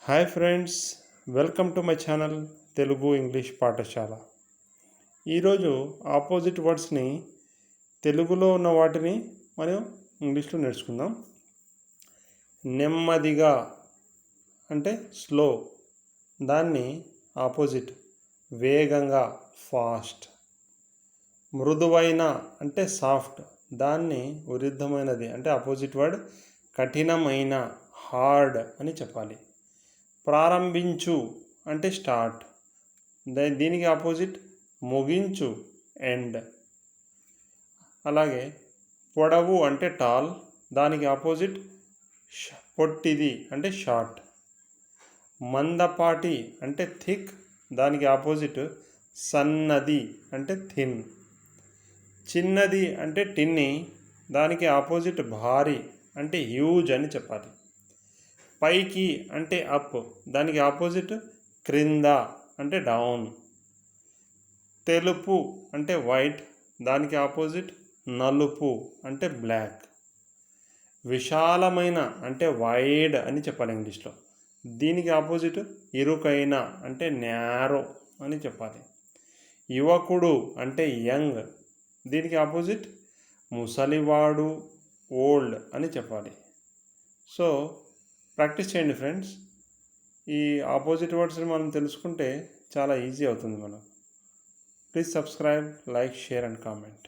Hi friends, welcome to my channel Telugu English పాఠశాల. ఈరోజు opposite వర్డ్స్ని తెలుగులో ఉన్న వాటిని మనం ఇంగ్లీష్లో నేర్చుకుందాం. నెమ్మదిగా అంటే స్లో, దాన్ని ఆపోజిట్ వేగంగా ఫాస్ట్. మృదువైన అంటే సాఫ్ట్, దాన్ని విరుద్ధమైనది అంటే ఆపోజిట్ వర్డ్ కఠినమైన హార్డ్ అని చెప్పాలి. ప్రారంభించు అంటే స్టార్ట్, దీనికి ఆపోజిట్ ముగించు ఎండ్. అలాగే పొడవు అంటే టాల్, దానికి ఆపోజిట్ పొట్టిది అంటే షార్ట్. మందపాటి అంటే థిక్, దానికి ఆపోజిట్ సన్నది అంటే థిన్. చిన్నది అంటే టిన్ని, దానికి ఆపోజిట్ భారీ అంటే హ్యూజ్ అని చెప్పాలి. పైకి అంటే అప్, దానికి ఆపోజిట్ క్రింద అంటే డౌన్. తెలుపు అంటే వైట్, దానికి ఆపోజిట్ నలుపు అంటే బ్లాక్. విశాలమైన అంటే వైడ్ అని చెప్పాలి ఇంగ్లీష్లో, దీనికి ఆపోజిట్ ఇరుకైన అంటే న్యారో అని చెప్పాలి. యువకుడు అంటే యంగ్, దీనికి ఆపోజిట్ ముసలివాడు ఓల్డ్ అని చెప్పాలి. సో ప్రాక్టీస్ చేయండి ఫ్రెండ్స్. ఈ ఆపోజిట్ వర్డ్స్ని మనం తెలుసుకుంటే చాలా ఈజీ అవుతుంది మనకు. Please subscribe, like, share and comment.